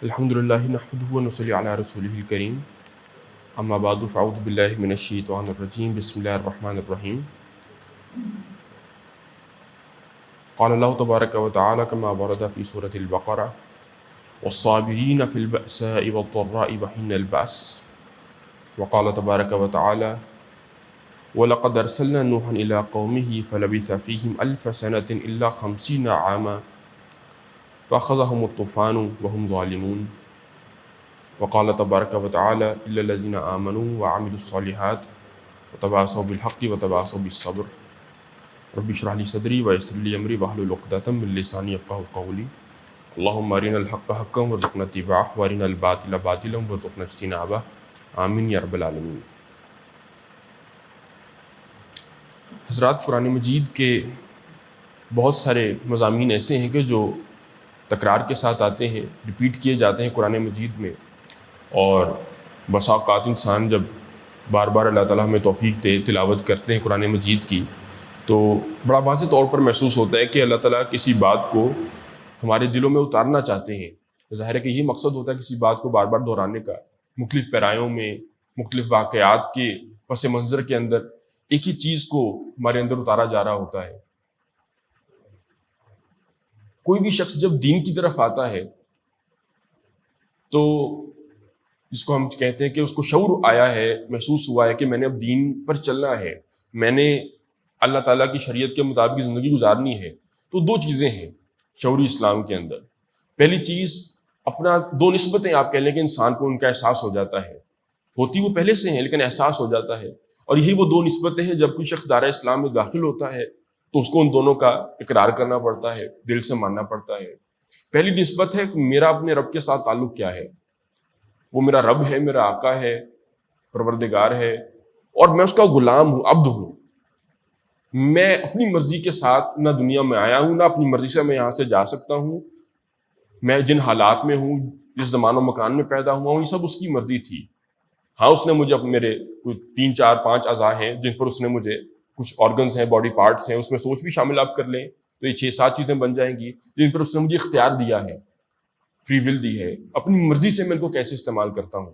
الحمدللہ نحمدہ ونصلی علی رسولہ الکریم اما بعد فاعوذ باللہ من الشیطان الرجیم بسم اللہ الرحمن الرحیم قال اللہ تبارک و تعالی کما ورد فی سورۃ البقرہ والصابرین فی البأساء والضراء وحین البأس وقال تبارک و تعالی وَلَقَدْ أَرْسَلْنَا نُوحًا إِلَىٰ قَوْمِهِ فَلَبِثَ فِيهِمْ أَلْفَ سَنَةٍ إِلَّا 50 عَامًا فَأَخَذَهُمُ الطُّوفَانُ وَهُمْ ظَالِمُونَ وقال تبارک و تعالی إِلَّا الَّذِينَ آمَنُوا وَعَمِلُوا الصَّالِحَاتِ وَتَوَاصَوْا بِالْحَقِّ وَتَوَاصَوْا بِالصَّبْرِ رب اشرح لي صدري ويسر لي أمري واحلل عقدة من لساني يفقهوا قولي اللهم أرنا الحق حقا وارزقنا اتباعه وأرنا الباطل باطلا وارزقنا اجتنابه آمین یا رب العالمین۔ حضرات، قرآن مجید کے بہت سارے مضامین ایسے ہیں کہ جو تکرار کے ساتھ آتے ہیں، ریپیٹ کیے جاتے ہیں قرآن مجید میں، اور بسا اوقات انسان جب بار بار اللہ تعالیٰ ہمیں توفیق دے تلاوت کرتے ہیں قرآن مجید کی تو بڑا واضح طور پر محسوس ہوتا ہے کہ اللہ تعالیٰ کسی بات کو ہمارے دلوں میں اتارنا چاہتے ہیں۔ ظاہر ہے کہ یہ مقصد ہوتا ہے کسی بات کو بار بار دہرانے کا، مختلف پیرایوں میں، مختلف واقعات کے پس منظر کے اندر ایک ہی چیز کو ہمارے اندر اتارا جا رہا ہوتا ہے۔ کوئی بھی شخص جب دین کی طرف آتا ہے تو جس کو ہم کہتے ہیں کہ اس کو شعور آیا ہے، محسوس ہوا ہے کہ میں نے اب دین پر چلنا ہے، میں نے اللہ تعالیٰ کی شریعت کے مطابق زندگی گزارنی ہے، تو دو چیزیں ہیں شعوری اسلام کے اندر۔ پہلی چیز، اپنا دو نسبتیں آپ کہہ لیں کہ انسان کو ان کا احساس ہو جاتا ہے، ہوتی وہ پہلے سے ہیں لیکن احساس ہو جاتا ہے، اور یہی وہ دو نسبتیں ہیں جب کوئی شخص دائرہ اسلام میں داخل ہوتا ہے تو اس کو ان دونوں کا اقرار کرنا پڑتا ہے، دل سے ماننا پڑتا ہے۔ پہلی نسبت ہے کہ میرا اپنے رب کے ساتھ تعلق کیا ہے، وہ میرا رب ہے، میرا آقا ہے، پروردگار ہے، اور میں اس کا غلام ہوں، عبد ہوں۔ میں اپنی مرضی کے ساتھ نہ دنیا میں آیا ہوں، نہ اپنی مرضی سے میں یہاں سے جا سکتا ہوں۔ میں جن حالات میں ہوں، جس زمان و مکان میں پیدا ہوا ہوں، یہ سب اس کی مرضی تھی۔ ہاں، اس نے مجھے میرے کوئی 3 4 5 اعضاء ہیں جن پر اس نے مجھے کچھ آرگنز ہیں، باڈی پارٹس ہیں، اس میں سوچ بھی شامل آپ کر لیں تو یہ 6 7 چیزیں بن جائیں گی جن پر اس نے مجھے اختیار دیا ہے، فری ول دی ہے، اپنی مرضی سے میں ان کو کیسے استعمال کرتا ہوں۔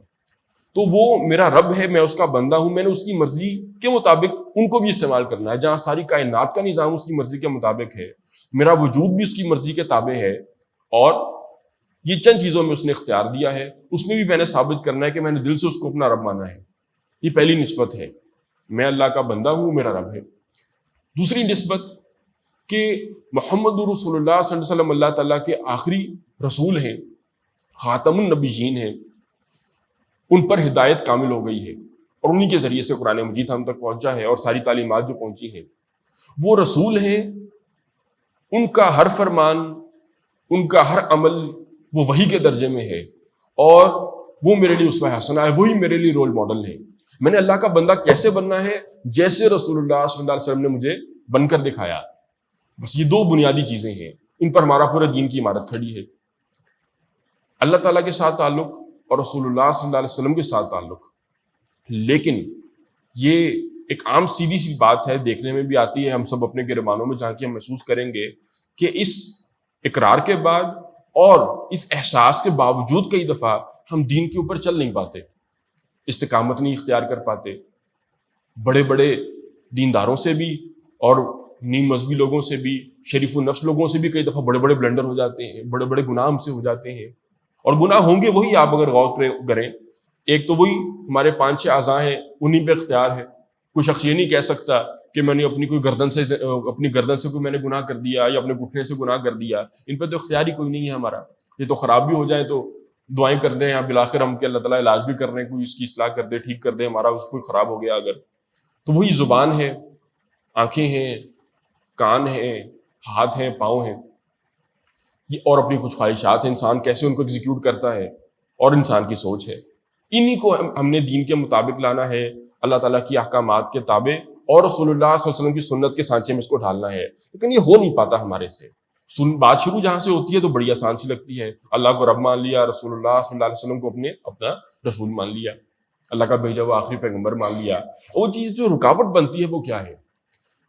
تو وہ میرا رب ہے، میں اس کا بندہ ہوں، میں نے اس کی مرضی کے مطابق ان کو بھی استعمال کرنا ہے۔ جہاں ساری کائنات کا نظام اس کی مرضی کے مطابق ہے، میرا وجود بھی اس کی مرضی کے تابع ہے، اور یہ چند چیزوں میں اس نے اختیار دیا ہے، اس میں بھی میں نے ثابت کرنا ہے کہ میں نے دل سے اس کو اپنا رب مانا ہے۔ یہ پہلی نسبت ہے، میں اللہ کا بندہ ہوں، میرا رب ہے۔ دوسری نسبت کہ محمد رسول اللہ صلی اللہ علیہ وسلم اللہ تعالیٰ کے آخری رسول ہیں، خاتم النبیین ہیں، ان پر ہدایت کامل ہو گئی ہے، اور انہی کے ذریعے سے قرآن مجید ہم تک پہنچا ہے، اور ساری تعلیمات جو پہنچی ہیں، وہ رسول ہیں، ان کا ہر فرمان، ان کا ہر عمل وہ وحی کے درجے میں ہے، اور وہ میرے لیے اسوہ حسنہ ہے، وہی میرے لیے رول ماڈل ہے۔ میں نے اللہ کا بندہ کیسے بننا ہے؟ جیسے رسول اللہ صلی اللہ علیہ وسلم نے مجھے بن کر دکھایا۔ بس یہ دو بنیادی چیزیں ہیں، ان پر ہمارا پورا دین کی عمارت کھڑی ہے۔ اللہ تعالیٰ کے ساتھ تعلق اور رسول اللہ صلی اللہ علیہ وسلم کے ساتھ تعلق۔ لیکن یہ ایک عام سیدھی سی بات ہے، دیکھنے میں بھی آتی ہے، ہم سب اپنے گربانوں میں جا کے ہم محسوس کریں گے کہ اس اقرار کے بعد اور اس احساس کے باوجود کئی دفعہ ہم دین کے اوپر چل نہیں پاتے، استقامت نہیں اختیار کر پاتے۔ بڑے بڑے دینداروں سے بھی اور نیم مذہبی لوگوں سے بھی، شریف النفس لوگوں سے بھی کئی دفعہ بڑے بڑے بلنڈر ہو جاتے ہیں، بڑے بڑے گناہ ہم سے ہو جاتے ہیں، اور گناہ ہوں گے وہی، آپ اگر غور کریں، ایک تو وہی ہمارے 5 6 اعضاء ہیں، انہی پہ اختیار ہے۔ کوئی شخص یہ نہیں کہہ سکتا کہ میں نے اپنی گردن سے کوئی میں نے گناہ کر دیا یا اپنے گھٹنے سے گناہ کر دیا، ان پہ تو اختیار ہی کوئی نہیں ہے ہمارا۔ یہ تو خراب بھی ہو جائے تو دعائیں کر دیں، یا بالآخر ہم کہ اللہ تعالیٰ علاج بھی کر رہے ہیں، کوئی اس کی اصلاح کر دے، ٹھیک کر دے ہمارا اس کو خراب ہو گیا اگر، تو وہی زبان ہے، آنکھیں ہیں، کان ہیں، ہاتھ ہیں، پاؤں ہیں، یہ اور اپنی کچھ خواہشات ہیں، انسان کیسے ان کو ایگزیکیوٹ کرتا ہے، اور انسان کی سوچ ہے۔ انہی کو ہم نے دین کے مطابق لانا ہے، اللہ تعالیٰ کی احکامات کے تابع، اور رسول اللہ صلی اللہ علیہ وسلم کی سنت کے سانچے میں اس کو ڈھالنا ہے۔ لیکن یہ ہو نہیں پاتا ہمارے سے۔ بات شروع جہاں سے ہوتی ہے تو بڑی آسان سی لگتی ہے، اللہ کو رب مان لیا، رسول اللہ صلی اللہ علیہ وسلم کو اپنا رسول مان لیا، اللہ کا بھیجا ہوا آخری پیغمبر مان لیا۔ وہ چیز جو رکاوٹ بنتی ہے وہ کیا ہے؟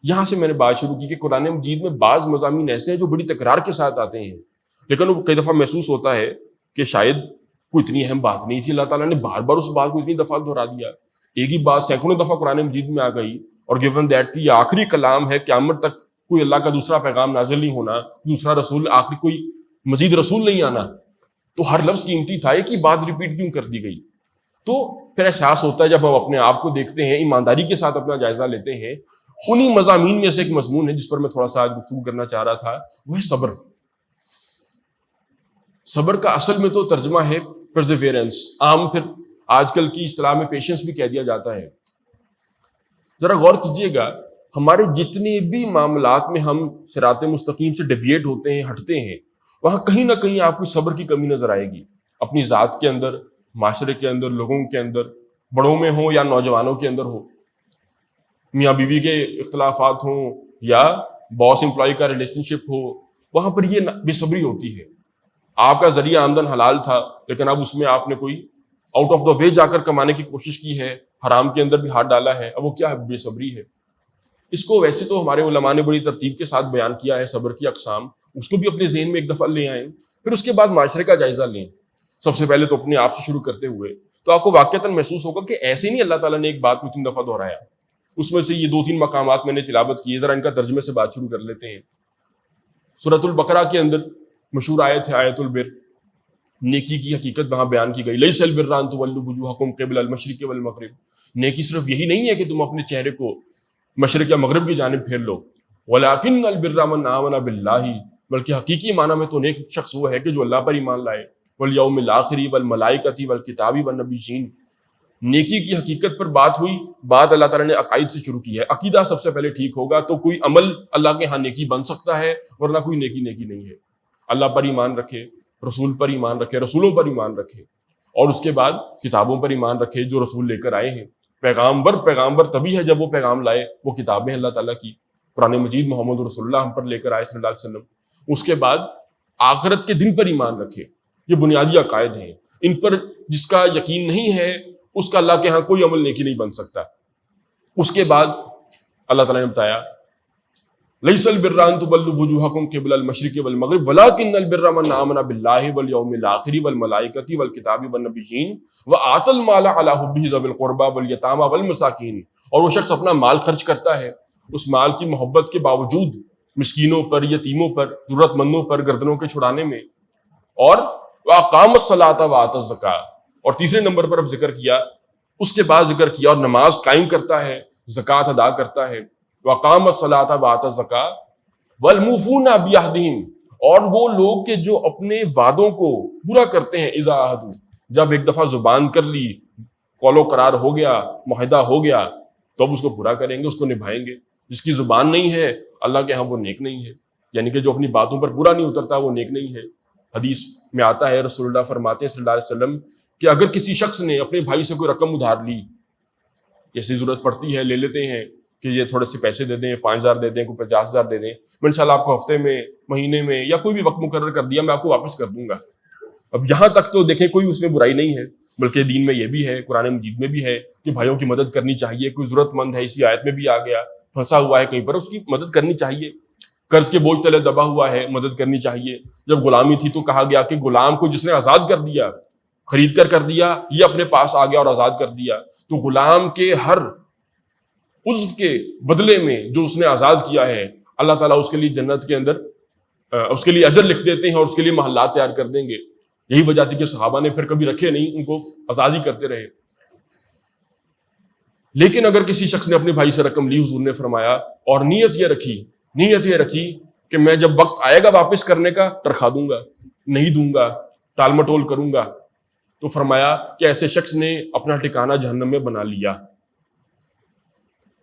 یہاں سے میں نے بات شروع کی کہ قرآن مجید میں بعض مضامین ایسے ہیں جو بڑی تکرار کے ساتھ آتے ہیں، لیکن وہ کئی دفعہ محسوس ہوتا ہے کہ شاید کوئی اتنی اہم بات نہیں تھی, اللہ تعالیٰ نے بار بار اس بات کو اتنی دفعہ دہرا دیا, ایک ہی بات سینکڑوں دفعہ قرآن مجید میں آ گئی, اور گیون دیٹ کہ یہ آخری کلام ہے, قیامت تک کوئی اللہ کا دوسرا پیغام نازل نہیں ہونا, دوسرا رسول, آخری کوئی مزید رسول نہیں آنا, تو ہر لفظ قیمتی تھا, ایک ہی بات ریپیٹ کیوں کر دی گئی؟ تو پھر احساس ہوتا ہے جب ہم اپنے آپ کو دیکھتے ہیں, ایمانداری کے ساتھ اپنا جائزہ لیتے ہیں. انہی مضامین میں سے ایک مضمون ہے جس پر میں تھوڑا سا آج گفتگو کرنا چاہ رہا تھا, وہ ہے صبر. صبر کا اصل میں تو ترجمہ ہے پرزیویرنس, عام پھر آج کل کی اصطلاح میں پیشنس بھی کہہ دیا جاتا ہے. ذرا غور کیجئے گا, ہمارے جتنے بھی معاملات میں ہم صراط مستقیم سے ڈیویٹ ہوتے ہیں, ہٹتے ہیں, وہاں کہیں نہ کہیں آپ کو صبر کی کمی نظر آئے گی, اپنی ذات کے اندر, معاشرے کے اندر, لوگوں کے اندر, بڑوں میں ہوں یا نوجوانوں کے اندر ہو, میاں بیوی کے اختلافات ہوں یا باس امپلائی کا ریلیشن شپ ہو, وہاں پر یہ بے صبری ہوتی ہے. آپ کا ذریعہ آمدن حلال تھا, لیکن اب اس میں آپ نے کوئی آؤٹ آف دا وے جا کر کمانے کی کوشش کی ہے, حرام کے اندر بھی ہاتھ ڈالا ہے, اب وہ کیا بے صبری ہے. اس کو ویسے تو ہمارے علماء نے بڑی ترتیب کے ساتھ بیان کیا ہے, صبر کی اقسام, اس کو بھی اپنے ذہن میں ایک دفعہ لے آئیں, پھر اس کے بعد معاشرے کا جائزہ لیں. سب سے پہلے تو اپنے آپ سے شروع کرتے ہوئے, تو آپ کو واقعتاً محسوس ہوگا کہ ایسے نہیں اللہ تعالیٰ نے ایک بات کو 3 دفعہ دہرایا. اس میں سے یہ 2-3 مقامات میں نے تلاوت کیے, ذرا ان کا ترجمے سے بات شروع کر لیتے ہیں. سورۃ البقرہ کے اندر مشہور آیت ہے آیت البر, نیکی کی حقیقت وہاں بیان کی گئی. لیس البر ان تولوا وجوہکم قبل المشرق والمغرب, نیکی صرف یہی نہیں ہے کہ تم اپنے چہرے کو مشرق یا مغرب کی جانب پھیر لو, ولکن البر من آمن باللہ, بلکہ حقیقی معنی میں تو نیک شخص وہ ہے کہ جو اللہ پر ایمان لائے, والیوم الآخر والملائکۃ والکتاب والنبیین. نیکی کی حقیقت پر بات ہوئی, بات اللہ تعالیٰ نے عقائد سے شروع کی ہے. عقیدہ سب سے پہلے ٹھیک ہوگا تو کوئی عمل اللہ کے ہاں نیکی بن سکتا ہے, ورنہ کوئی نیکی نہیں ہے. اللہ پر ایمان رکھے, رسول پر ایمان رکھے, رسولوں پر ایمان رکھے, اور اس کے بعد کتابوں پر ایمان رکھے جو رسول لے کر آئے ہیں. پیغامبر تبھی ہے جب وہ پیغام لائے, وہ کتابیں اللہ تعالیٰ کی, قرآن مجید محمد رسول اللہ ہم پر لے کر آئے صلی اللہ علیہ وسلم. اس کے بعد آخرت کے دن پر ایمان رکھے. یہ بنیادی عقائد ہیں, ان پر جس کا یقین نہیں ہے اس کا اللہ کے ہاں کوئی عمل نیکی نہیں بن سکتا. اس کے بعد اللہ تعالیٰ نے بتایا لیس البر ان تولوا وجوہکم قبل المشرق والمغرب ولکن البر من آمن باللہ والیوم الآخر والملائکۃ والکتاب والنبیین وآتی المال علی حبہ ذوی القربى والیتامى والمساکین. اور وہ شخص اپنا مال خرچ کرتا ہے اس مال کی محبت کے باوجود مسکینوں پر, یتیموں پر, ضرورت مندوں پر گردنوں کے چھڑانے میں, اور وَأَقَامَ الصَّلَاةَ وَآتَى الزَّكَاةَ. اور تیسرے نمبر پر اب ذکر کیا, اس کے بعد ذکر کیا, اور نماز قائم کرتا ہے, زکوٰۃ ادا کرتا ہے. وَأَقَامَ الصَّلَاةَ وَآتَى الزَّكَاةَ وَالْمُوفُونَ بِعَهْدِهِمْ. اور وہ لوگ کہ جو اپنے وعدوں کو پورا کرتے ہیں, اذا عہدوا, جب ایک دفعہ زبان کر لی, قول و قرار ہو گیا, معاہدہ ہو گیا, تو اب اس کو پورا کریں گے, اس کو نبھائیں گے. جس کی زبان نہیں ہے اللہ کے ہاں وہ نیک نہیں ہے, یعنی کہ جو اپنی باتوں پر پورا نہیں اترتا وہ نیک نہیں ہے. حدیث میں آتا ہے, رسول اللہ فرماتے ہیں صلی اللہ علیہ وسلم کہ اگر کسی شخص نے اپنے بھائی سے کوئی رقم ادھار لی, جیسی ضرورت پڑتی ہے لے لیتے ہیں کہ یہ تھوڑے سے پیسے دے دیں, 5,000 دے دیں, کوئی 50,000 دے دیں, میں انشاءاللہ آپ کو ہفتے میں, مہینے میں, یا کوئی بھی وقت مقرر کر دیا, میں آپ کو واپس کر دوں گا. اب یہاں تک تو دیکھیں کوئی اس میں برائی نہیں ہے, بلکہ دین میں یہ بھی ہے, قرآن مجید میں بھی ہے کہ بھائیوں کی مدد کرنی چاہیے. کوئی ضرورت مند ہے, اسی آیت میں بھی آ گیا, پھنسا ہوا ہے کہیں پر, اس کی مدد کرنی چاہیے. قرض کے بوجھ تلے دبا ہوا ہے, مدد کرنی چاہیے. جب غلامی تھی تو کہا گیا کہ غلام کو جس نے آزاد کر دیا, خرید کر دیا, یہ اپنے پاس آ گیا اور آزاد کر دیا, تو غلام کے ہر عضو کے بدلے میں جو اس نے آزاد کیا ہے, اللہ تعالیٰ اس کے لیے جنت کے اندر اس کے لیے اجر لکھ دیتے ہیں اور اس کے لیے محلات تیار کر دیں گے. یہی وجہ تھی کہ صحابہ نے پھر کبھی رکھے نہیں, ان کو آزاد ہی کرتے رہے. لیکن اگر کسی شخص نے اپنے بھائی سے رقم لی, حضور نے فرمایا, اور نیت یہ رکھی کہ میں جب وقت آئے گا واپس کرنے کا ترخا دوں گا, نہیں دوں گا, ٹال مٹول کروں گا, تو فرمایا کہ ایسے شخص نے اپنا ٹھکانہ جہنم میں بنا لیا.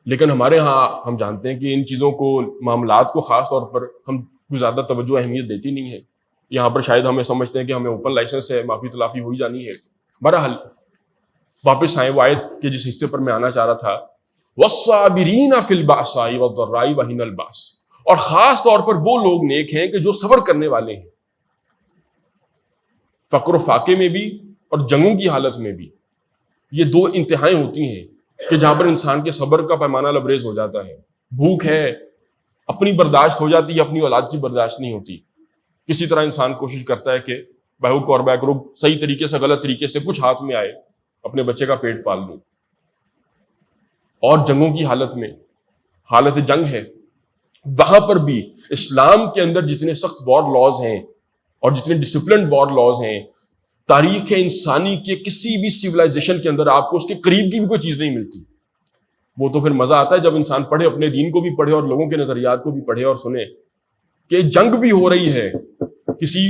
لیکن ہمارے ہاں ہم جانتے ہیں کہ ان چیزوں کو, معاملات کو خاص طور پر ہم کوئی زیادہ توجہ اہمیت دیتی نہیں ہے. یہاں پر شاید ہمیں سمجھتے ہیں کہ ہمیں اوپن لائسنس ہے, معافی تلافی ہوئی جانی ہے. بہرحال واپس آئے وہ آیت کے جس حصے پر میں آنا چاہ رہا تھا, وَالصَّابِرِينَ فِي الْبَأْسَاءِ وَالضَّرَّاءِ وَحِينَ الْبَأْسِ. اور خاص طور پر وہ لوگ نیک ہیں کہ جو صبر کرنے والے ہیں, فقر و فاقے میں بھی اور جنگوں کی حالت میں بھی. یہ 2 انتہائیں ہوتی ہیں کہ جہاں پر انسان کے صبر کا پیمانہ لبریز ہو جاتا ہے. بھوک ہے, اپنی برداشت ہو جاتی ہے, اپنی اولاد کی برداشت نہیں ہوتی. کسی طرح انسان کوشش کرتا ہے کہ بہوک اور بیکروک صحیح طریقے سے غلط طریقے سے کچھ ہاتھ میں آئے اپنے بچے کا پیٹ پال لوں. اور جنگوں کی حالت میں، حالت جنگ ہے، وہاں پر بھی اسلام کے اندر جتنے سخت وار لاز ہیں اور جتنے ڈسپلنڈ وار لاز ہیں، تاریخ انسانی کے کسی بھی سیولائزیشن کے اندر آپ کو اس کے قریب کی بھی کوئی چیز نہیں ملتی. وہ تو پھر مزہ آتا ہے جب انسان پڑھے، اپنے دین کو بھی پڑھے اور لوگوں کے نظریات کو بھی پڑھے اور سنے کہ جنگ بھی ہو رہی ہے. کسی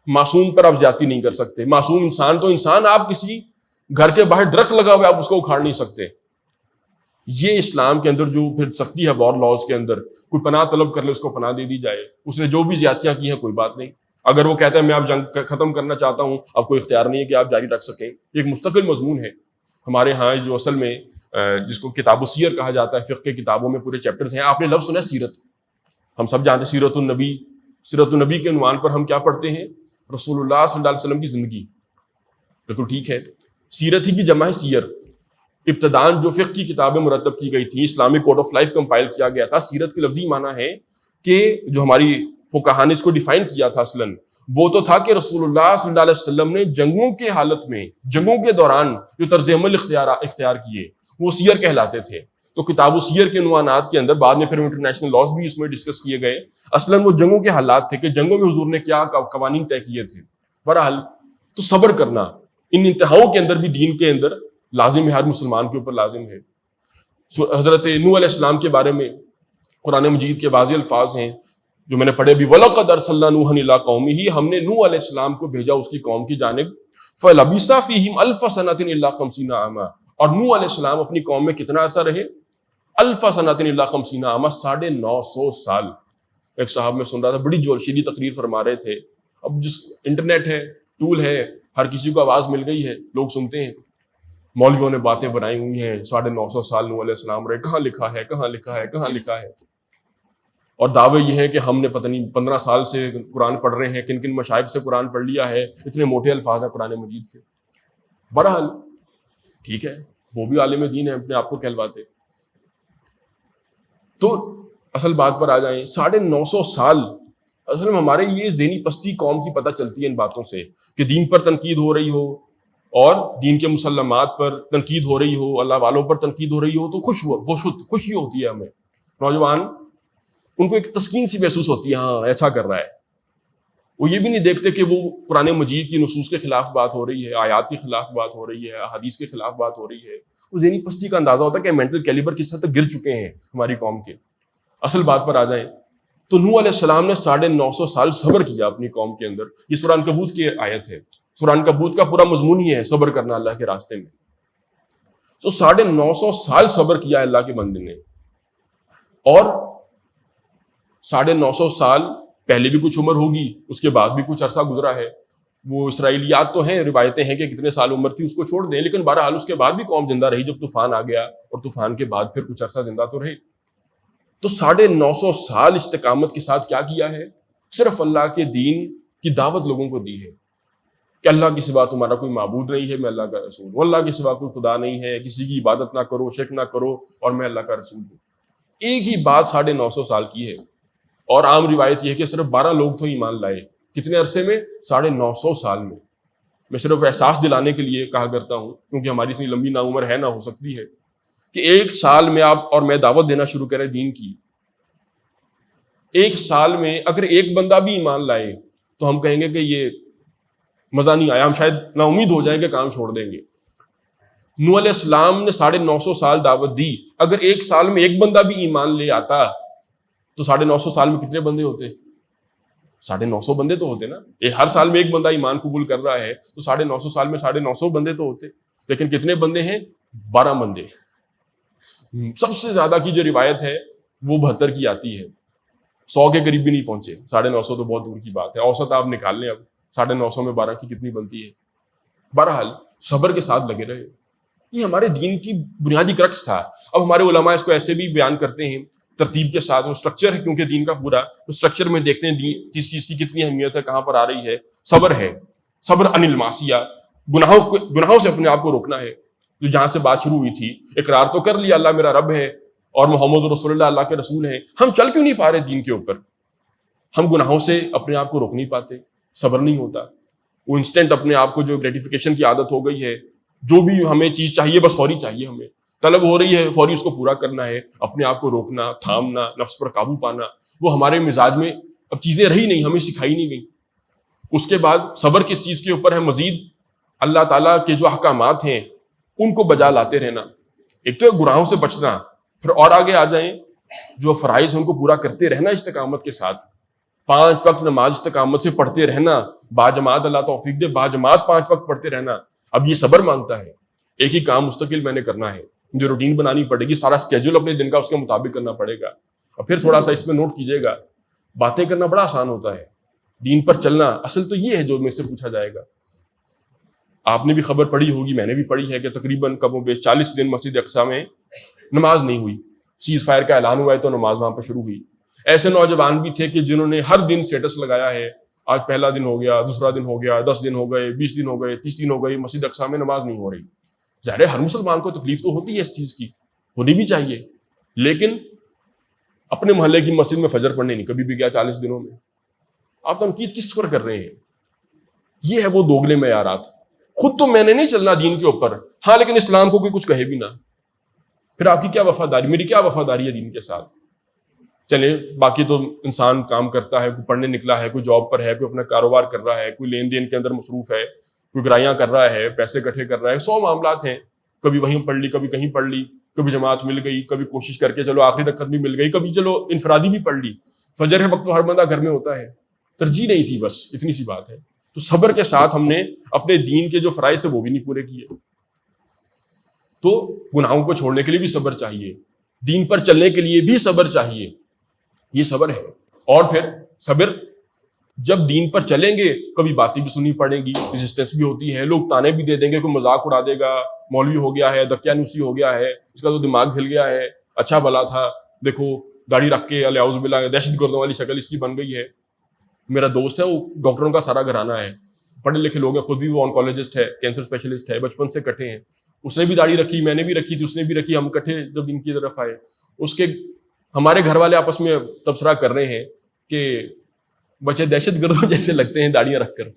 معصوم پر آپ زیادتی نہیں کر سکتے. معصوم انسان تو انسان، آپ کسی گھر کے باہر درخت لگا ہوا ہے آپ اس کو اکھاڑ نہیں سکتے. یہ اسلام کے اندر جو پھر سختی ہے وار لاز کے اندر، کوئی پناہ طلب کر لے اس کو پناہ دے دی جائے، اس نے جو بھی زیادتیاں کی ہیں کوئی بات نہیں. اگر وہ کہتا ہے میں آپ جنگ ختم کرنا چاہتا ہوں، آپ کو اختیار نہیں ہے کہ آپ جاری رکھ سکیں. ایک مستقل مضمون ہے ہمارے ہاں جو اصل میں جس کو کتاب السیر کہا جاتا ہے، فقہ کے کتابوں میں پورے چیپٹرز ہیں. آپ نے لفظ سنا سیرت، ہم سب جانتے ہیں سیرت النبی. سیرت النبی کے عنوان پر ہم کیا پڑھتے ہیں؟ رسول اللہ صلی اللہ علیہ وسلم کی زندگی. بالکل ٹھیک ہے، سیرت ہی کی جمع ہے سیر. ابتدان جو فقہ کی کتابیں مرتب کی گئی تھیں، Islamic code of life compile کیا گیا تھا، سیرت کے لفظی معنی ہے کہ جو ہماری فقہاء نے اس کو ڈیفائن کیا تھا اصلاً وہ تو تھا کہ رسول اللہ صلی اللہ علیہ وسلم نے جنگوں کے حالت میں، جنگوں کے دوران جو طرز عمل اختیار کیے وہ سیر کہلاتے تھے. تو کتاب و سیر کے عنوانات کے اندر بعد میں پھر انٹرنیشنل لاز بھی اس میں ڈسکس کیے گئے. اصلاً وہ جنگوں کے حالات تھے کہ جنگوں میں حضور نے کیا قوانین طے کیے تھے. بہرحال تو صبر کرنا ان انتہاؤں کے اندر بھی دین کے اندر لازم ہے، ہر مسلمان کے اوپر لازم ہے. حضرت نوح علیہ السلام کے بارے میں قرآن مجید کے واضح الفاظ ہیں جو میں نے پڑھے بھی، وَلَقَدْ أَرْسَلْنَا نُوحًا إِلَىٰ قَوْمِهِ، ہم نے نوح علیہ السلام کو بھیجا اس کی قوم کی جانب. فَلَبِثَ فِيهِمْ أَلْفَ سَنَةٍ إِلَّا 50 عَامًا، اور نوح علیہ السلام اپنی قوم میں کتنا عرصہ رہے؟ الف سنۃ الا 50 عاما، 950 سال. ایک صاحب میں سن رہا تھا، بڑی جوشیلی تقریر فرما رہے تھے. اب جس انٹرنیٹ ہے، ٹول ہے، ہر کسی کو آواز مل گئی ہے، لوگ سنتے ہیں. مولویوں نے باتیں بنائی ہوئی ہیں 950 سال نوح علیہ السلام رہے، کہاں لکھا ہے، کہاں لکھا ہے، کہاں لکھا ہے. اور دعوے یہ ہے کہ ہم نے پتہ نہیں 15 سال سے قرآن پڑھ رہے ہیں، کن کن مشائخ سے قرآن پڑھ لیا ہے، اتنے موٹے الفاظ ہیں قرآن مجید کے. بہرحال ٹھیک ہے، وہ بھی عالم دین ہے، اپنے آپ کو کہلواتے. تو اصل بات پر آ جائیں، 950 سال اصل میں ہمارے یہ ذہنی پستی قوم کی پتہ چلتی ہے ان باتوں سے کہ دین پر تنقید ہو رہی ہو اور دین کے مسلمات پر تنقید ہو رہی ہو، اللہ والوں پر تنقید ہو رہی ہو تو خوشی ہوتی ہے. ہمیں نوجوان ان کو ایک تسکین سی محسوس ہوتی ہے، ہاں ایسا کر رہا ہے. وہ یہ بھی نہیں دیکھتے کہ وہ قرآن مجید کی نصوص کے خلاف بات ہو رہی ہے، آیات کے خلاف بات ہو رہی ہے، احادیث کے خلاف بات ہو رہی ہے. وہ ذہنی پستی کا اندازہ ہوتا ہے کہ مینٹل کیلیبر کس حد تک گر چکے ہیں ہماری قوم کے. اصل بات پر آ جائیں تو نوح علیہ السلام نے 950 سال صبر کیا اپنی قوم کے اندر. یہ سورہ عنکبوت کی آیت ہے، سورہ عنکبوت کا پورا مضمون ہی ہے صبر کرنا اللہ کے راستے میں. تو 950 سال صبر کیا اللہ کے بندے نے. اور 950 سال پہلے بھی کچھ عمر ہوگی، اس کے بعد بھی کچھ عرصہ گزرا ہے. وہ اسرائیلیات تو ہیں، روایتیں ہیں کہ کتنے سال عمر تھی اس کو چھوڑ دیں، لیکن بہرحال اس کے بعد بھی قوم زندہ رہی جب طوفان آ گیا، اور طوفان کے بعد پھر کچھ عرصہ زندہ تو رہے. تو 950 سال استقامت کے ساتھ کیا ہے؟ صرف اللہ کے دین کی دعوت لوگوں کو دی ہے کہ اللہ کے سوا تمہارا کوئی معبود نہیں ہے، میں اللہ کا رسول ہوں. اللہ کے سوا کوئی خدا نہیں ہے، کسی کی عبادت نہ کرو، شرک نہ کرو، اور میں اللہ کا رسول ہوں. ایک ہی بات 950 سال کی ہے. اور عام روایت یہ ہے کہ صرف 12 لوگ تو ایمان لائے. کتنے عرصے میں؟ 950 سال میں. میں صرف احساس دلانے کے لیے کہا کرتا ہوں کیونکہ ہماری اتنی لمبی نا عمر ہے، نہ ہو سکتی ہے، کہ ایک سال میں آپ اور میں دعوت دینا شروع کریں دین کی. ایک سال میں اگر ایک بندہ بھی ایمان لائے تو ہم کہیں گے کہ یہ مزہ نہیں آیا، ہم شاید نا امید ہو جائیں کہ کام چھوڑ دیں گے. نوح علیہ السلام نے 950 سال دعوت دی. اگر ایک سال میں ایک بندہ بھی ایمان لے آتا تو 950 سال میں کتنے بندے ہوتے؟ 950 بندے تو ہوتے نا. ہر سال میں ایک بندہ ایمان قبول کر رہا ہے تو 950 سال میں 950 بندے تو ہوتے. لیکن کتنے بندے ہیں؟ 12 بندے. سب سے زیادہ کی جو روایت ہے وہ 72 کی آتی ہے، 100 کے قریب بھی نہیں پہنچے. 950 تو بہت دور کی بات ہے. اوسط آپ نکال لیں، اب 950 میں 12 کی کتنی بنتی ہے. بہرحال صبر کے ساتھ لگے رہے. یہ ہمارے دین کی بنیادی کرکس تھا. اب ہمارے علماء اس کو ایسے بھی بیان کرتے ہیں ترتیب کے ساتھ، وہ اسٹرکچر ہے کیونکہ دین کا پورا اسٹرکچر میں دیکھتے ہیں کس چیز کی کتنی اہمیت ہے، کہاں پر آ رہی ہے. صبر ہے، صبر عن المعصیہ، گناہوں سے اپنے آپ کو روکنا ہے. جو جہاں سے بات شروع ہوئی تھی، اقرار تو کر لیا اللہ میرا رب ہے اور محمد رسول اللہ اللہ کے رسول ہیں، ہم چل کیوں نہیں پا رہے دین کے اوپر؟ ہم گناہوں سے اپنے آپ کو روک نہیں پاتے، صبر نہیں ہوتا. وہ انسٹنٹ اپنے آپ کو جو گریٹیفیکیشن کی عادت ہو گئی ہے، جو بھی ہمیں چیز چاہیے بس فوری چاہیے، ہمیں طلب ہو رہی ہے فوری اس کو پورا کرنا ہے، اپنے آپ کو روکنا، تھامنا، نفس پر قابو پانا، وہ ہمارے مزاج میں اب چیزیں رہی نہیں، ہمیں سکھائی نہیں گئی۔ اس کے بعد صبر کس چیز کے اوپر ہے؟ مزید اللہ تعالیٰ کے جو احکامات ہیں ان کو بجا لاتے رہنا، ایک تو گناہوں سے بچنا، پھر اور آگے آ جائیں جو فرائض ہیں ان کو پورا کرتے رہنا استقامت کے ساتھ، 5 وقت نماز استقامت سے پڑھتے رہنا، باجماعت، اللہ توفیق دے، باجماعت 5 وقت پڑھتے رہنا۔ اب یہ صبر مانگتا ہے، ایک ہی کام مستقل میں نے کرنا ہے، جو روٹین بنانی پڑے گی، سارا اسکیجول اپنے دن کا اس کے مطابق کرنا پڑے گا۔ اور پھر تھوڑا سا اس میں نوٹ کیجیے گا، باتیں کرنا بڑا آسان ہوتا ہے، دین پر چلنا اصل تو یہ ہے جو میں سے پوچھا جائے گا۔ آپ نے بھی خبر پڑھی ہوگی، میں نے بھی پڑھی ہے کہ تقریباً کم و بیش 40 دن مسجد اقصیٰ میں نماز نہیں ہوئی، سیز فائر کا اعلان ہوا ہے تو نماز وہاں پہ شروع ہوئی۔ ایسے نوجوان بھی تھے کہ جنہوں نے ہر دن سٹیٹس لگایا ہے، آج پہلا دن ہو گیا، دوسرا دن ہو گیا، 10 دن ہو گئے، 20 دن ہو گئے، 30 دن ہو گئے، مسجد اقصیٰ میں نماز نہیں ہو رہی۔ ظاہر ہے ہر مسلمان کو تکلیف تو ہوتی ہے اس چیز کی، ہونی بھی چاہیے، لیکن اپنے محلے کی مسجد میں فجر پڑھنے نہیں کبھی بھی گیا 40 دنوں میں۔ آپ تنقید کس پر کر رہے ہیں؟ یہ ہے وہ دوگلے معیارات۔ خود تو میں نے نہیں چلنا دین کے اوپر، ہاں لیکن اسلام کو کوئی کچھ کہے بھی نہ، پھر آپ کی کیا وفاداری، میری کیا وفاداری ہے دین کے ساتھ؟ چلیں باقی تو انسان کام کرتا ہے، کوئی پڑھنے نکلا ہے، کوئی جاب پر ہے، کوئی اپنا کاروبار کر رہا ہے، کوئی لین دین کے اندر مصروف ہے، کوئی گرائیاں کر رہا ہے، پیسے اکٹھے کر رہا ہے، 100 معاملات ہیں، کبھی وہیں پڑھ لی، کبھی کہیں پڑھ لی، کبھی جماعت مل گئی، کبھی کوشش کر کے چلو آخری رکعت بھی مل گئی، کبھی چلو انفرادی بھی پڑھ لی۔ فجر ہے وقت تو ہر بندہ گھر میں ہوتا ہے، ترجیح نہیں تھی، بس اتنی سی بات ہے۔ تو صبر کے ساتھ ہم نے اپنے دین کے جو فرائض تھے وہ بھی نہیں پورے کیے۔ تو گناہوں کو چھوڑنے کے لیے بھی صبر چاہیے، دین پر چلنے کے لیے بھی صبر چاہیے، یہ صبر ہے۔ اور پھر صبر جب دین پر چلیں گے کبھی باتیں بھی سننی پڑیں گی، ریزسٹنس بھی ہوتی ہے، لوگ تانے بھی دے دیں گے، کوئی مذاق اڑا دے گا، مولوی ہو گیا ہے، دقیانوسی ہو گیا ہے، اس کا تو دماغ ہل گیا ہے، اچھا بھلا تھا، دیکھو داڑھی رکھ کے اعوذ باللہ دہشت گردوں والی شکل اس کی بن گئی ہے۔ میرا دوست ہے، وہ ڈاکٹروں کا سارا گھرانہ ہے، پڑھے لکھے لوگ ہیں، خود بھی وہ آنکولوجسٹ ہے، کینسر اسپیشلسٹ ہے، بچپن سے کٹے ہیں، اس نے بھی داڑھی رکھی، میں نے بھی رکھی تھی، اس نے بھی رکھی، ہم کٹھے جب ان کی طرف آئے، اس کے ہمارے گھر والے آپس میں تبصرہ کر رہے ہیں کہ بچے دہشت گردوں جیسے لگتے ہیں داڑیاں رکھ کر۔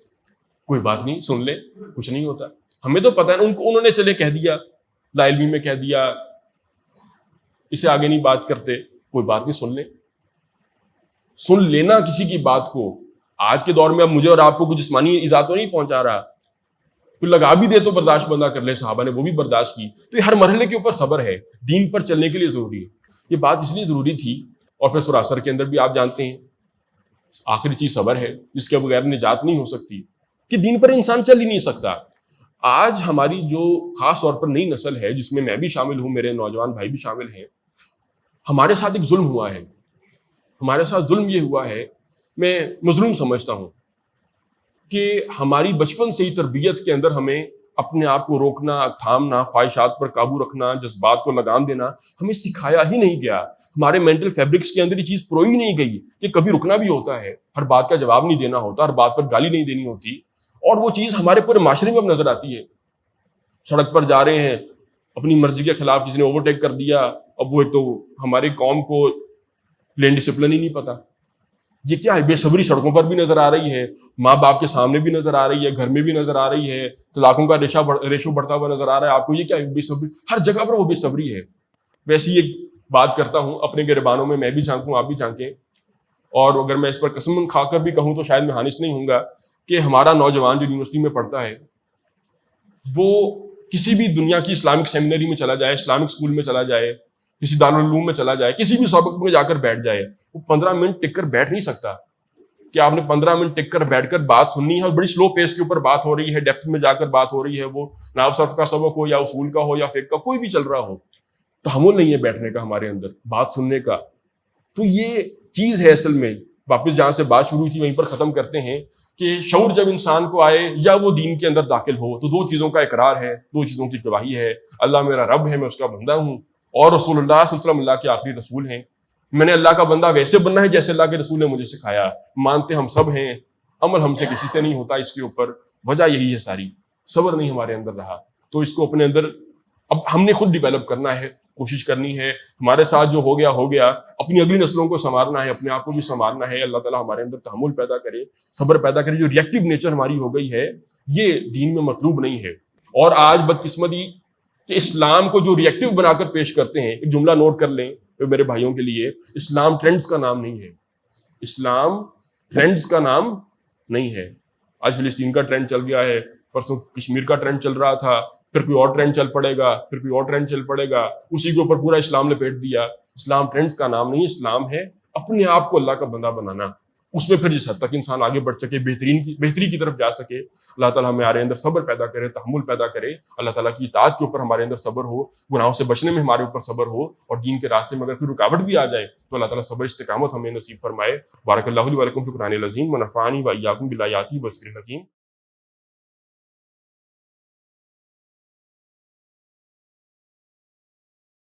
کوئی بات نہیں، سن لے، کچھ نہیں ہوتا، ہمیں تو پتہ ہے، انہوں نے چلے کہہ دیا، لا علمی میں کہہ دیا، اسے آگے نہیں بات کرتے، کوئی بات نہیں، سن لیں، سن لینا کسی کی بات کو۔ آج کے دور میں اب مجھے اور آپ کو کوئی جسمانی ایذا تو نہیں پہنچا رہا، کوئی لگا بھی دے تو برداشت بندہ کر لے، صحابہ نے وہ بھی برداشت کی۔ تو یہ ہر مرحلے کے اوپر صبر ہے، دین پر چلنے کے لیے ضروری ہے۔ یہ بات اس لیے ضروری تھی، اور پھر سورہ عصر کے اندر بھی آپ جانتے ہیں آخری چیز صبر ہے، جس کے بغیر نجات نہیں ہو سکتی، کہ دین پر انسان چل ہی نہیں سکتا۔ آج ہماری جو خاص طور پر نئی نسل ہے، جس میں بھی شامل ہوں، میرے نوجوان بھائی بھی شامل ہیں، ہمارے ساتھ ایک ظلم ہوا ہے، ہمارے ساتھ ظلم یہ ہوا ہے، میں مظلوم سمجھتا ہوں کہ ہماری بچپن سے ہی تربیت کے اندر ہمیں اپنے آپ کو روکنا، تھامنا، خواہشات پر قابو رکھنا، جذبات کو لگام دینا ہمیں سکھایا ہی نہیں گیا۔ ہمارے مینٹل فیبرکس کے اندر یہ چیز پروئی نہیں گئی کہ کبھی رکنا بھی ہوتا ہے، ہر بات کا جواب نہیں دینا ہوتا، ہر بات پر گالی نہیں دینی ہوتی، اور وہ چیز ہمارے پورے معاشرے میں اب نظر آتی ہے۔ سڑک پر جا رہے ہیں، اپنی مرضی کے خلاف کسی نے اوورٹیک کر دیا، اب وہ تو ہماری قوم کو لین ڈسپلن ہی نہیں پتا۔ یہ کیا ہے؟ بے صبری سڑکوں پر بھی نظر آ رہی ہے، ماں باپ کے سامنے بھی نظر آ رہی ہے، گھر میں بھی نظر آ رہی ہے، طلاقوں کا ریشو بڑھتا ہوا نظر آ رہا ہے آپ کو۔ یہ کیا ہے؟ بے صبری، ہر جگہ پر وہ بے صبری ہے۔ ویسی ایک بات کرتا ہوں اپنے گربانوں میں بھی جھانکوں، آپ بھی جھانکیں، اور اگر میں اس پر قسم کھا کر بھی کہوں تو شاید میں حانث نہیں ہوں گا کہ ہمارا نوجوان جو یونیورسٹی میں پڑھتا ہے، وہ کسی بھی دنیا کی اسلامک سیمینری میں چلا جائے، اسلامک اسکول میں چلا جائے، کسی دارالعلوم میں چلا جائے، کسی بھی سبق میں جا کر بیٹھ جائے، وہ 15 منٹ ٹک کر بیٹھ نہیں سکتا۔ کہ آپ نے 15 منٹ ٹک کر بیٹھ کر بات سننی ہے، اور بڑی سلو پیس کے اوپر بات ہو رہی ہے، ڈیپتھ میں جا کر بات ہو رہی ہے، وہ نحو صرف کا سبق ہو یا اصول کا ہو یا فقہ کا، کوئی بھی چل رہا ہو، تحمل نہیں ہے بیٹھنے کا ہمارے اندر، بات سننے کا۔ تو یہ چیز ہے اصل میں، واپس جہاں سے بات شروع ہوئی تھی وہیں پر ختم کرتے ہیں، کہ شعور جب انسان کو آئے یا وہ دین کے اندر داخل ہو تو 2 چیزوں کا اقرار ہے، 2 چیزوں کی گواہی ہے، اللہ میرا رب ہے، میں اس کا بندہ ہوں، اور رسول اللہ صلی اللہ علیہ وسلم اللہ کے آخری رسول ہیں۔ میں نے اللہ کا بندہ ویسے بننا ہے جیسے اللہ کے رسول نے مجھے سکھایا، مانتے ہم سب ہیں، عمل ہم سے کسی سے نہیں ہوتا اس کے اوپر، وجہ یہی ہے ساری، صبر نہیں ہمارے اندر رہا۔ تو اس کو اپنے اندر اب ہم نے خود ڈیولپ کرنا ہے، کوشش کرنی ہے. ہمارے ساتھ جو ہو گیا, اپنی اگلی نسلوں کو سنوارنا ہے, اپنے آپ کو بھی سنوارنا ہے. اللہ تعالیٰ ہمارے اندر تحمل پیدا کرے, صبر پیدا کرے. جو ریئیکٹیو نیچر ہماری ہو گئی ہے یہ دین میں مطلوب نہیں ہے. اور آج بدقسمتی کہ اسلام کو جو ریئیکٹیو بنا کر پیش کرتے ہیں, ایک جملہ نوٹ کر لیں میرے بھائیوں کے لیے, اسلام ٹرینڈز کا نام نہیں ہے. اسلام ٹرینڈز کا نام نہیں ہے. آج فلسطین کا ٹرینڈ چل گیا ہے, پرسوں کشمیر کا ٹرینڈ چل رہا تھا, پھر کوئی اور ٹرینڈ چل پڑے گا, پھر کوئی اور ٹرینڈ چل پڑے گا, اسی کے اوپر پورا اسلام لپیٹ دیا. اسلام ٹرینڈز کا نام نہیں, اسلام ہے اپنے آپ کو اللہ کا بندہ بنانا. اس میں پھر جس حد تک انسان آگے بڑھ سکے, بہتری کی طرف جا سکے, اللہ تعالیٰ ہمارے اندر صبر پیدا کرے, تحمل پیدا کرے. اللہ تعالیٰ کی اطاعت کے اوپر ہمارے اندر صبر ہو, گناہوں سے بچنے میں ہمارے اوپر صبر ہو, اور دین کے راستے میں اگر کوئی رکاوٹ بھی آ جائے تو اللہ تعالیٰ صبر استقامت ہمیں نصیب فرمائے. بارک اللہ لی و لکم فی القرآن العظیم و نفعنی و ایاکم بالآیات و الذکر الحکیم.